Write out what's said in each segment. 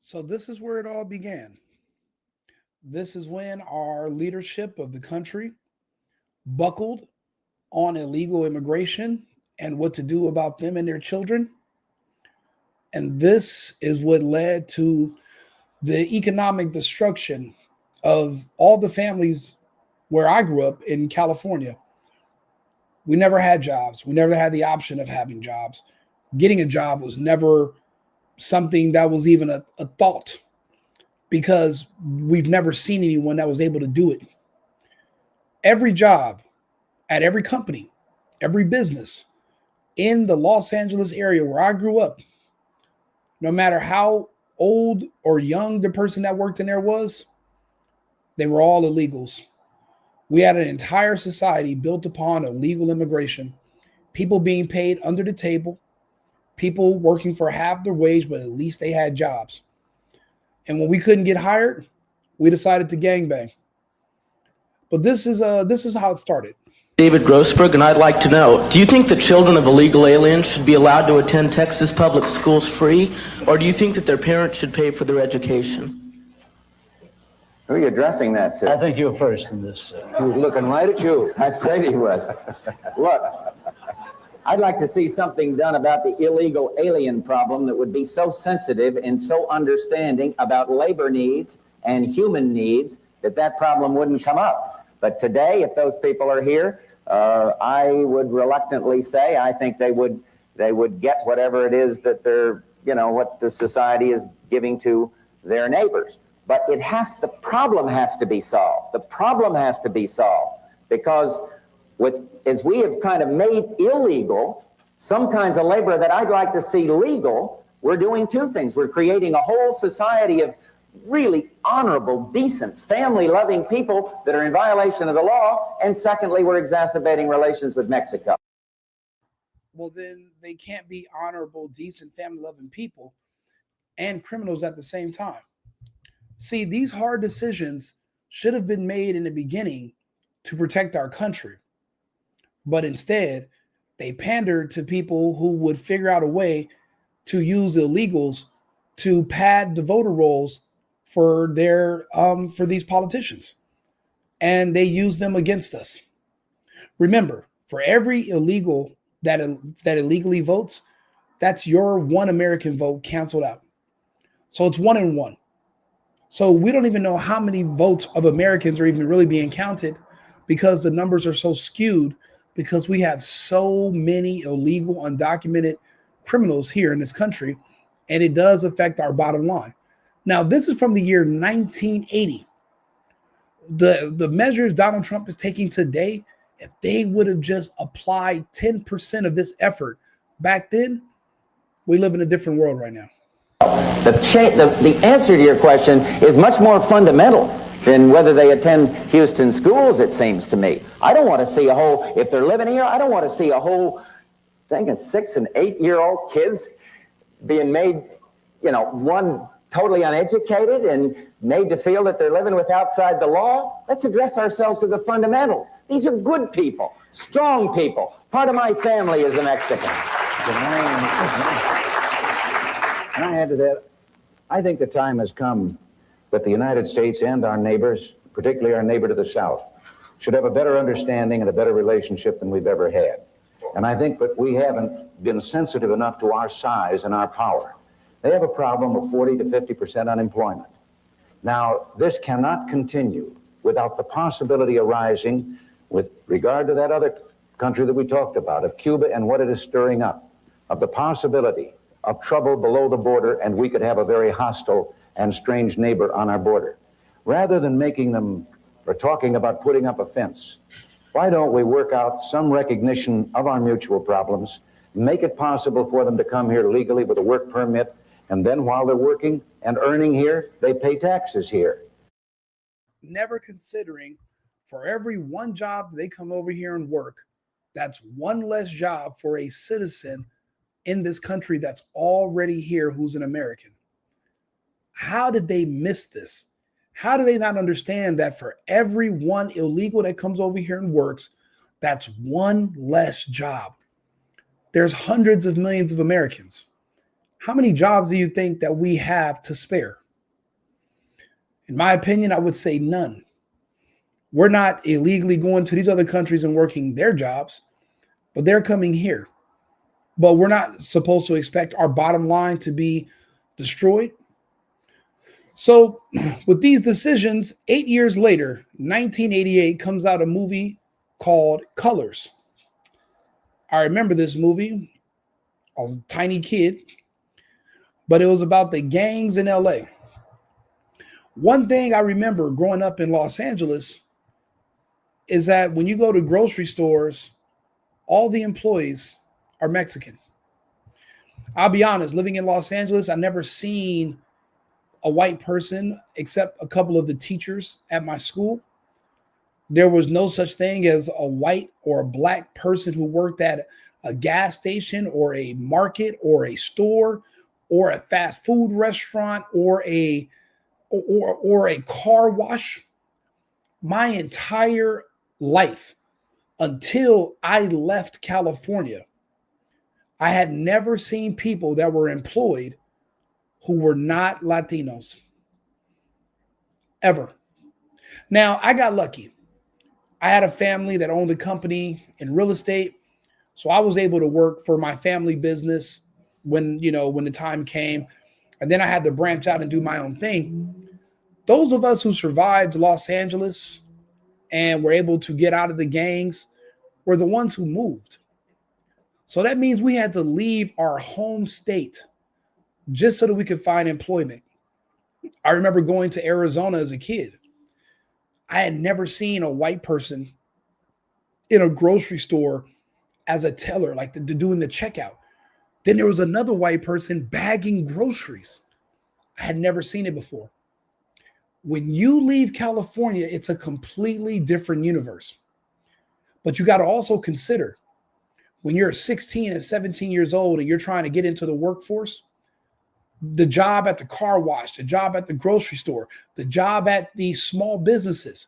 So this is where it all began. This is when our leadership of the country buckled on illegal immigration and what to do about them and their children. And this is what led to the economic destruction of all the families where I grew up in California. We never had jobs. We never had the option of having jobs. Getting a job was never something that was even a thought because we've never seen anyone that was able to do it. Every job at every company, every business in the Los Angeles area where I grew up, no matter how old or young the person that worked in there was, they were all illegals. We had an entire society built upon illegal immigration, people being paid under the table, people working for half their wage, but at least they had jobs. And when we couldn't get hired, we decided to gangbang. But this is how it started. David Grossberg, and I'd like to know, do you think the children of illegal aliens should be allowed to attend Texas public schools free, or do you think that their parents should pay for their education? Who are you addressing that to? I think you're first in this. He was looking right at you. I'd say he was. Look, I'd like to see something done about the illegal alien problem that would be so sensitive and so understanding about labor needs and human needs that that problem wouldn't come up. But today, if those people are here, I would reluctantly say I think they would get whatever it is that they're, what the society is giving to their neighbors. But the problem has to be solved. The problem has to be solved because as we have kind of made illegal some kinds of labor that I'd like to see legal, we're doing two things. We're creating a whole society of really honorable, decent, family-loving people that are in violation of the law. And secondly, we're exacerbating relations with Mexico. Well, then they can't be honorable, decent, family-loving people and criminals at the same time. See, these hard decisions should have been made in the beginning to protect our country. But instead, they pandered to people who would figure out a way to use illegals to pad the voter rolls for these politicians. And they use them against us. Remember, for every illegal that illegally votes, that's your one American vote canceled out. So it's 1 in 1. So we don't even know how many votes of Americans are even really being counted because the numbers are so skewed because we have so many illegal, undocumented criminals here in this country, and it does affect our bottom line. Now, this is from the year 1980. The measures Donald Trump is taking today, if they would have just applied 10% of this effort back then, we live in a different world right now. The answer to your question is much more fundamental than whether they attend Houston schools, it seems to me. I don't want to see if they're living here, I don't want to see a whole thing of 6 and 8-year-old kids being made, one totally uneducated and made to feel that they're living with outside the law. Let's address ourselves to the fundamentals. These are good people, strong people. Part of my family is a Mexican. Can I add to that? I think the time has come that the United States and our neighbors, particularly our neighbor to the south, should have a better understanding and a better relationship than we've ever had. And I think that we haven't been sensitive enough to our size and our power. They have a problem of 40 to 50% unemployment. Now, this cannot continue without the possibility arising with regard to that other country that we talked about, of Cuba and what it is stirring up, of the possibility of trouble below the border, and we could have a very hostile and strange neighbor on our border. Rather than making them or talking about putting up a fence, why don't we work out some recognition of our mutual problems, make it possible for them to come here legally with a work permit, and then while they're working and earning here, they pay taxes here. Never considering for every one job they come over here and work, that's one less job for a citizen in this country that's already here who's an American. How did they miss this? How do they not understand that for every one illegal that comes over here and works, that's one less job? There's hundreds of millions of Americans. How many jobs do you think that we have to spare? In my opinion, I would say none. We're not illegally going to these other countries and working their jobs, but they're coming here. But we're not supposed to expect our bottom line to be destroyed. So, with these decisions, 8 years later, 1988, comes out a movie called Colors. I remember this movie. I was a tiny kid, but it was about the gangs in LA. One thing I remember growing up in Los Angeles is that when you go to grocery stores, all the employees are Mexican. I'll be honest, living in Los Angeles, I never seen a white person except a couple of the teachers at my school. There was no such thing as a white or a black person who worked at a gas station or a market or a store or a fast food restaurant or a car wash. My entire life until I left California, I had never seen people that were employed who were not Latinos. Ever. Now, I got lucky. I had a family that owned a company in real estate, so I was able to work for my family business when the time came, and then I had to branch out and do my own thing. Those of us who survived Los Angeles and were able to get out of the gangs were the ones who moved. So that means we had to leave our home state just so that we could find employment. I remember going to Arizona as a kid. I had never seen a white person in a grocery store as a teller, like doing the checkout. Then there was another white person bagging groceries. I had never seen it before. When you leave California, it's a completely different universe. But you got to also consider when you're 16 and 17 years old and you're trying to get into the workforce, the job at the car wash, the job at the grocery store, the job at these small businesses,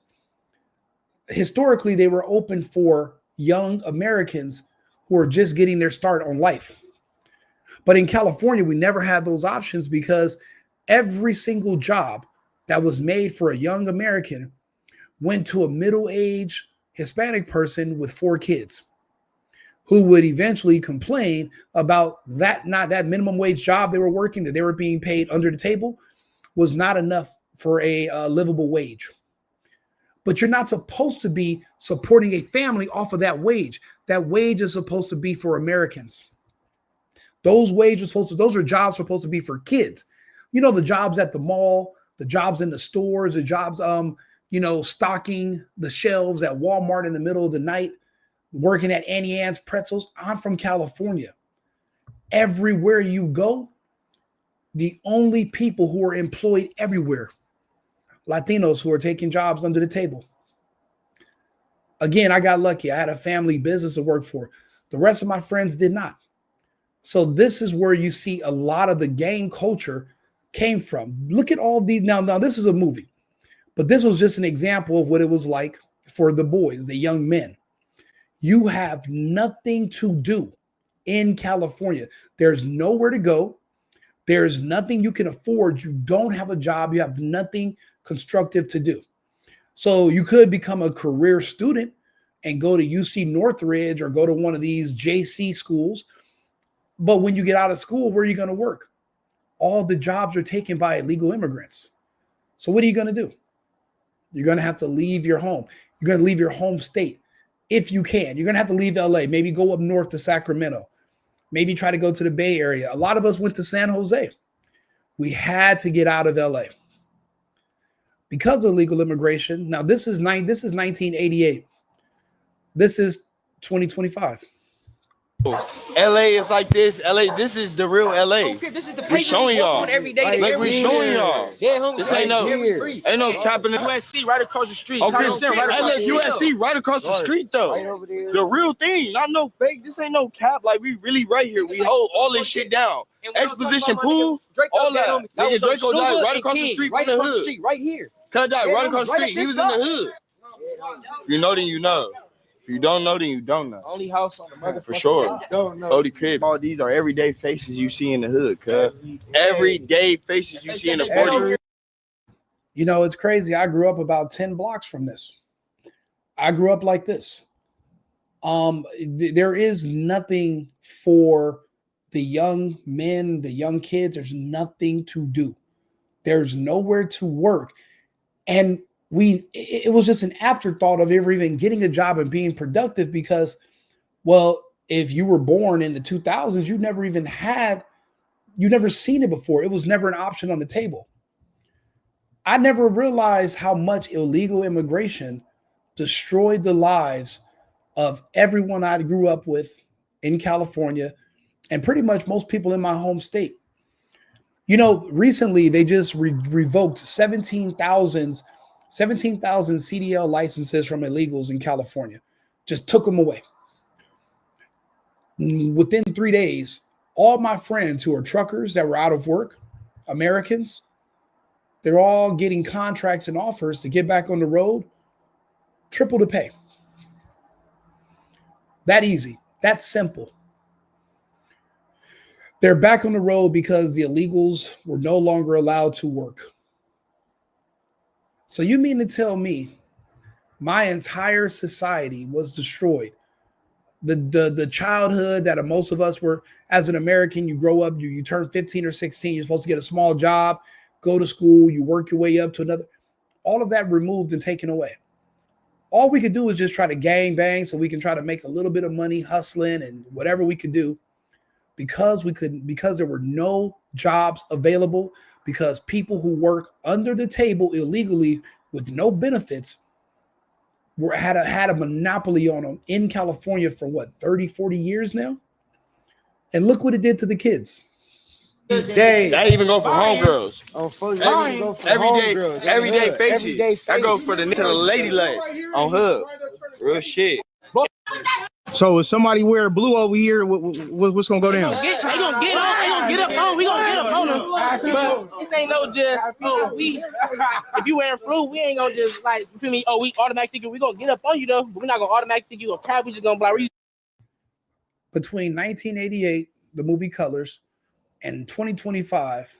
historically, they were open for young Americans who are just getting their start on life. But in California, we never had those options because every single job that was made for a young American went to a middle-aged Hispanic person with 4 kids who would eventually complain about that minimum wage job they were working, that they were being paid under the table, was not enough for a livable wage. But you're not supposed to be supporting a family off of that wage. That wage is supposed to be for Americans. Those are jobs supposed to be for kids. You know, the jobs at the mall, the jobs in the stores, the jobs, stocking the shelves at Walmart in the middle of the night, working at Annie Ann's Pretzels. I'm from California. Everywhere you go, the only people who are employed everywhere, Latinos who are taking jobs under the table. Again, I got lucky. I had a family business to work for. The rest of my friends did not. So this is where you see a lot of the gang culture came from. Look at all these. Now this is a movie, but this was just an example of what it was like for the boys, the young men. You have nothing to do in California. There's nowhere to go. There's nothing you can afford. You don't have a job. You have nothing constructive to do. So you could become a career student and go to UC Northridge or go to one of these JC schools. But when you get out of school, where are you going to work? All the jobs are taken by illegal immigrants. So what are you going to do? You're going to have to leave your home. You're going to leave your home state if you can. You're going to have to leave LA, maybe go up north to Sacramento, maybe try to go to the Bay Area. A lot of us went to San Jose. We had to get out of LA because of illegal immigration. Now, this is 1988. This is 2025. LA is like this. LA, this is the real LA. This is the we showing y'all. Every day. Like we showing y'all. Yeah, homie. This ain't no capping. USC right across the street. Okay, USC right across the street though. The real thing, not no fake. This ain't no cap. Like we really right here. We hold all this shit down. Exposition pool, all that. Nigga Draco died right across the street from the hood. Right here. Cut died right across the street. He was in the hood. If you know, then you know. If you don't know, then you don't know. Only house on the motherfucker. For sure. Don't know. Odie crib. All these are everyday faces you see in the hood, cuz. Everyday faces you see in the 40. You know, it's crazy. I grew up about 10 blocks from this. I grew up like this. There is nothing for the young men, the young kids. There's nothing to do. There's nowhere to work. And it was just an afterthought of ever even getting a job and being productive because, well, if you were born in the 2000s, you never seen it before. It was never an option on the table. I never realized how much illegal immigration destroyed the lives of everyone I grew up with in California and pretty much most people in my home state. You know, recently they just revoked 17,000 CDL licenses from illegals in California. Just took them away. Within 3 days, all my friends who are truckers that were out of work, Americans, they're all getting contracts and offers to get back on the road, triple the pay. That easy. That's simple. They're back on the road because the illegals were no longer allowed to work. So you mean to tell me my entire society was destroyed? The childhood that most of us were, as an American, you grow up, you turn 15 or 16, you're supposed to get a small job, go to school, you work your way up to another. All of that removed and taken away. All we could do is just try to gang bang so we can try to make a little bit of money hustling and whatever we could do because there were no jobs available, because people who work under the table illegally with no benefits had a monopoly on them in California for what, 30, 40 years now? And look what it did to the kids. That even go for homegirls. Everyday faces. That go for the lady legs on hood. Real shit. So if somebody wear blue over here, what's gonna go down? They gonna get on. They gonna get up on. We gonna get up on them. But this ain't no just. If you wearing fruit, we ain't gonna just like. You feel me? Oh, we automatically think we gonna get up on you though. But we're not gonna automatically think you a cop. We just gonna be like. Between 1988, the movie Colors, and 2025,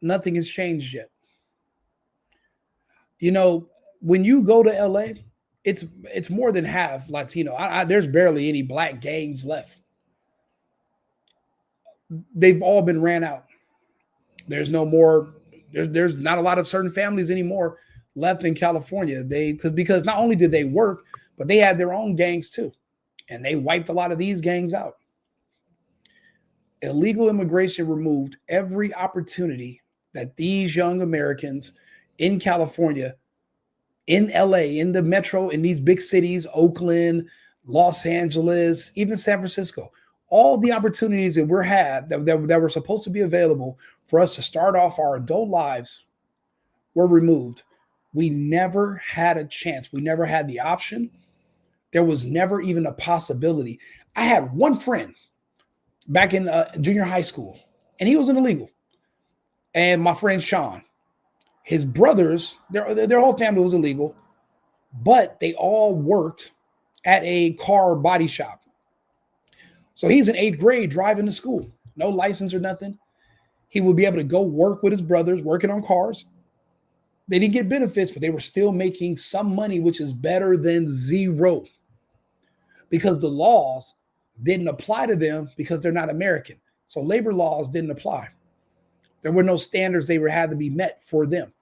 nothing has changed yet. You know, when you go to LA, it's more than half Latino. There's barely any black gangs left. They've all been ran out. There's no more. There's not a lot of certain families anymore left in California. Because not only did they work, but they had their own gangs too, and they wiped a lot of these gangs out. Illegal immigration removed every opportunity that these young Americans in California, in LA, in the metro, in these big cities, Oakland, Los Angeles, even San Francisco, all the opportunities that that were supposed to be available for us to start off our adult lives were removed. We never had a chance. We never had the option. There was never even a possibility. I had one friend back in junior high school, and he was an illegal. And my friend Sean, his brothers, their whole family was illegal, but they all worked at a car body shop. So he's in 8th grade driving to school, no license or nothing. He would be able to go work with his brothers, working on cars. They didn't get benefits, but they were still making some money, which is better than zero, because the laws didn't apply to them because they're not American. So labor laws didn't apply. There were no standards had to be met for them.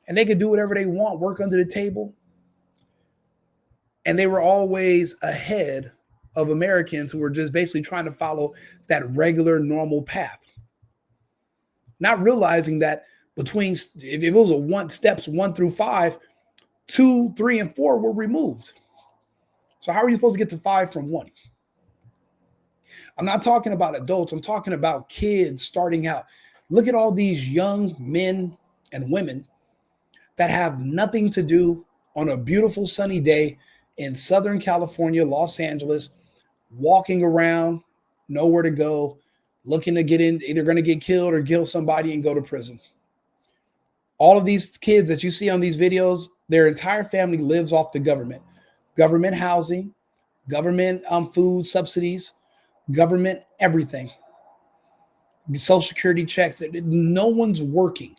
And they could do whatever they want, work under the table. And they were always ahead of Americans who were just basically trying to follow that regular, normal path. Not realizing that if it was steps 1 through 5, 2, 3, and 4 were removed. So how are you supposed to get to 5 from 1? I'm not talking about adults. I'm talking about kids starting out. Look at all these young men and women that have nothing to do on a beautiful sunny day in Southern California, Los Angeles, walking around, nowhere to go, looking to get in, either going to get killed or kill somebody and go to prison. All of these kids that you see on these videos, their entire family lives off the government. government housing, government food subsidies, government everything, Social Security checks. No one's working.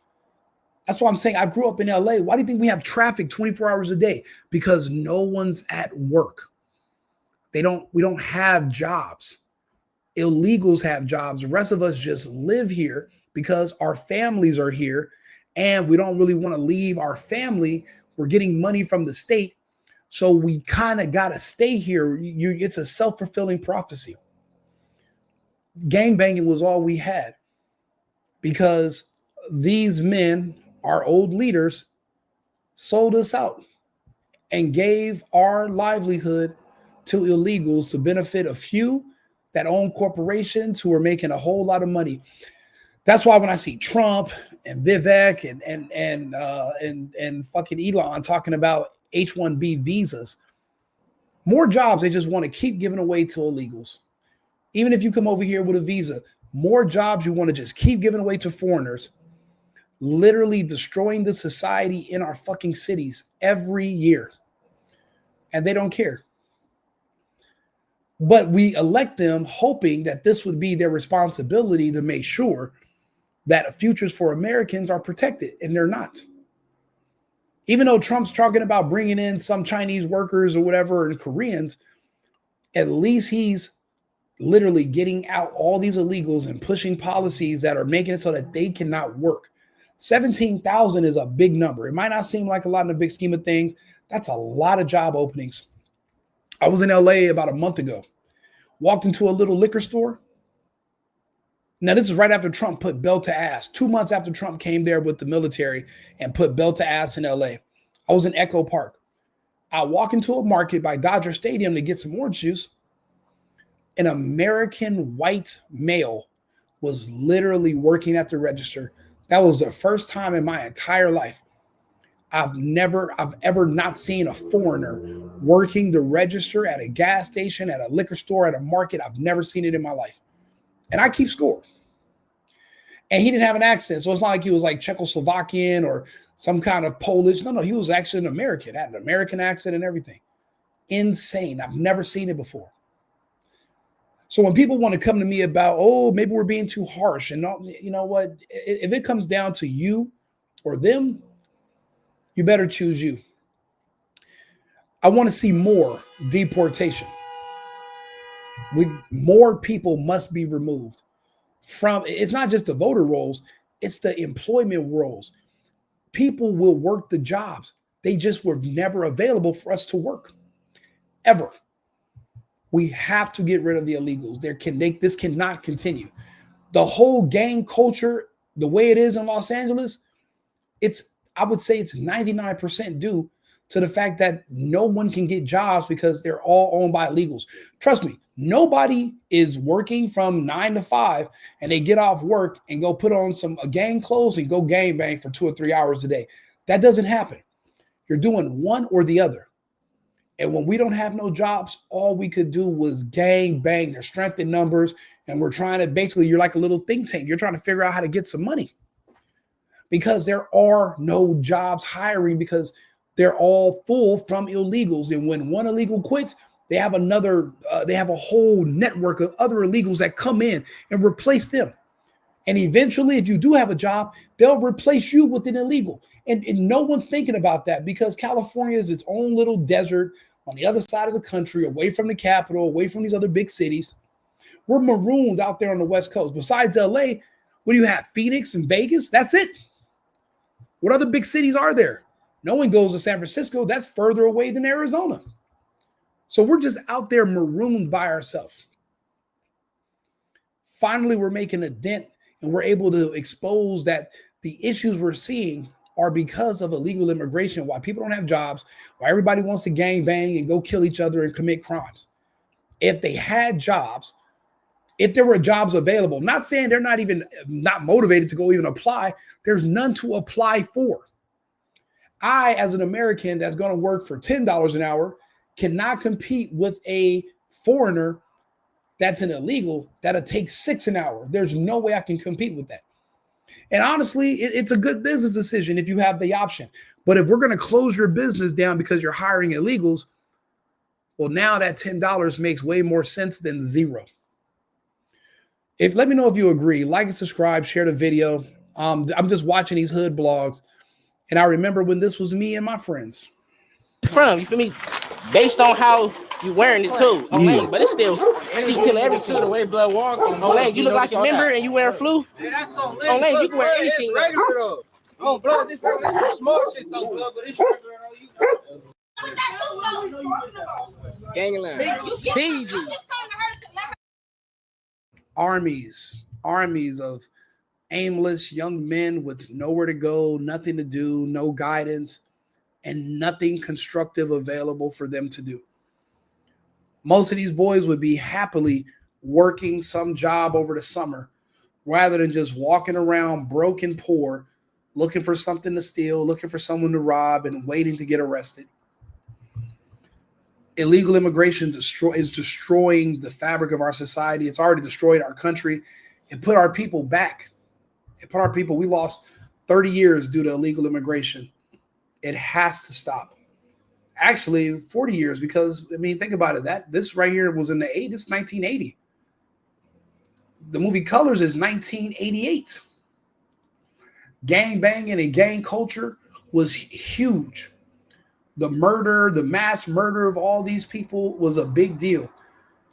That's why I'm saying I grew up in LA. Why do you think we have traffic 24 hours a day? Because no one's at work. We don't have jobs. Illegals have jobs. The rest of us just live here because our families are here and we don't really want to leave our family. We're getting money from the state. So we kind of got to stay here. It's a self-fulfilling prophecy. Gangbanging was all we had because these men, our old leaders, sold us out and gave our livelihood to illegals to benefit a few that own corporations who are making a whole lot of money. That's why when I see Trump and Vivek and fucking Elon talking about H-1B visas, more jobs they just want to keep giving away to illegals. Even if you come over here with a visa, more jobs you want to just keep giving away to foreigners, literally destroying the society in our fucking cities every year. And they don't care. But we elect them hoping that this would be their responsibility to make sure that futures for Americans are protected, and they're not. Even though Trump's talking about bringing in some Chinese workers or whatever and Koreans, at least he's literally getting out all these illegals and pushing policies that are making it so that they cannot work. 17,000 is a big number. It might not seem like a lot in the big scheme of things. That's a lot of job openings. I was in LA about a month ago, walked into a little liquor store. Now, this is right after Trump put belt to ass, 2 months after Trump came there with the military and put belt to ass in LA. I was in Echo Park. I walk into a market by Dodger Stadium to get some orange juice. An American white male was literally working at the register. That was the first time in my entire life I've ever not seen a foreigner working the register at a gas station, at a liquor store, at a market. I've never seen it in my life. And I keep score. And he didn't have an accent. So it's not like he was like Czechoslovakian or some kind of Polish. No, he was actually an American, had an American accent and everything. Insane. I've never seen it before. So when people want to come to me about, oh, maybe we're being too harsh, and not, you know what? If it comes down to you or them, you better choose you. I want to see more deportation. More people must be removed from, it's not just the voter rolls, it's the employment rolls. People will work the jobs. They just were never available for us to work, ever. We have to get rid of the illegals. This cannot continue. The whole gang culture, the way it is in Los Angeles, I would say it's 99% due to the fact that no one can get jobs because they're all owned by illegals. Trust me, nobody is working from 9 to 5 and they get off work and go put on some gang clothes and go gang bang for 2 or 3 hours a day. That doesn't happen. You're doing one or the other. And when we don't have no jobs, all we could do was gang bang. There's strength in numbers. And we're trying to, basically, you're like a little think tank. You're trying to figure out how to get some money because there are no jobs hiring because they're all full from illegals. And when one illegal quits, they have they have a whole network of other illegals that come in and replace them. And eventually, if you do have a job, they'll replace you with an illegal. And no one's thinking about that because California is its own little desert on the other side of the country, away from the capital, away from these other big cities. We're marooned out there on the West Coast. Besides LA, what do you have? Phoenix and Vegas? That's it. What other big cities are there? No one goes to San Francisco. That's further away than Arizona. So we're just out there marooned by ourselves. Finally, we're making a dent and we're able to expose that the issues we're seeing are because of illegal immigration, why people don't have jobs, why everybody wants to gang bang and go kill each other and commit crimes. If they had jobs, if there were jobs available, not saying they're not motivated to go even apply, there's none to apply for. I, as an American that's going to work for $10 an hour, cannot compete with a foreigner that's an illegal that'll take $6 an hour. There's no way I can compete with that. And honestly, it's a good business decision if you have the option. But if we're going to close your business down because you're hiring illegals, Well, now that $10 makes way more sense than zero. Let me know if you agree. Like and subscribe, share the video. I'm just watching these hood blogs, and I remember when this was me and my friends. From you feel me? Based on how you wearing it too, on lane, but it's still see killing everything. The way blood walk on lane, you look like a member and you wear flu. On lane, you can wear anything. Oh, blood, this is some small shit though, blood, but it's gangland. Armies of aimless young men with nowhere to go, nothing to do, no guidance, and nothing constructive available for them to do. Most of these boys would be happily working some job over the summer rather than just walking around broke and poor, looking for something to steal, looking for someone to rob, and waiting to get arrested. Illegal immigration is destroying the fabric of our society. It's already destroyed our country. It put our people back. We lost 30 years due to illegal immigration. It has to stop. Actually, 40 years, because, I mean, think about it. This right here was in the 80s, it's 1980. The movie Colors is 1988. Gang banging and gang culture was huge. The mass murder of all these people was a big deal.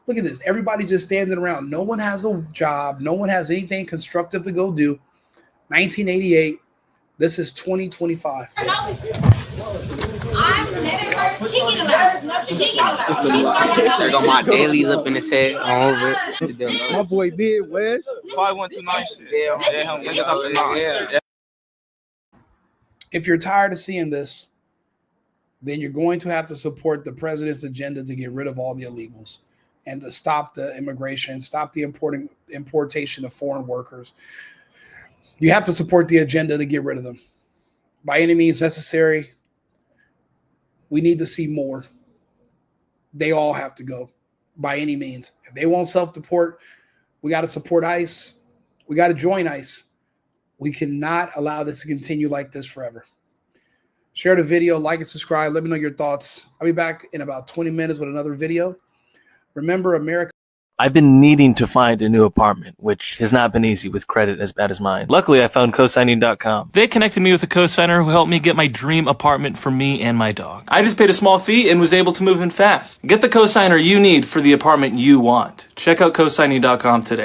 Look at this. Everybody just standing around. No one has a job. No one has anything constructive to go do. 1988. This is 2025. I'm got my dailies up in his head. My boy Big West. Probably went too nice shit. Yeah. If you're tired of seeing this, then you're going to have to support the president's agenda to get rid of all the illegals and to stop the immigration, stop the importation of foreign workers. You have to support the agenda to get rid of them. By any means necessary, we need to see more. They all have to go by any means. If they won't self-deport, we got to support ICE. We got to join ICE. We cannot allow this to continue like this forever. Share the video, like and subscribe. Let me know your thoughts. I'll be back in about 20 minutes with another video. Remember, America. I've been needing to find a new apartment, which has not been easy with credit as bad as mine. Luckily, I found cosigning.com. They connected me with a cosigner who helped me get my dream apartment for me and my dog. I just paid a small fee and was able to move in fast. Get the cosigner you need for the apartment you want. Check out cosigning.com today.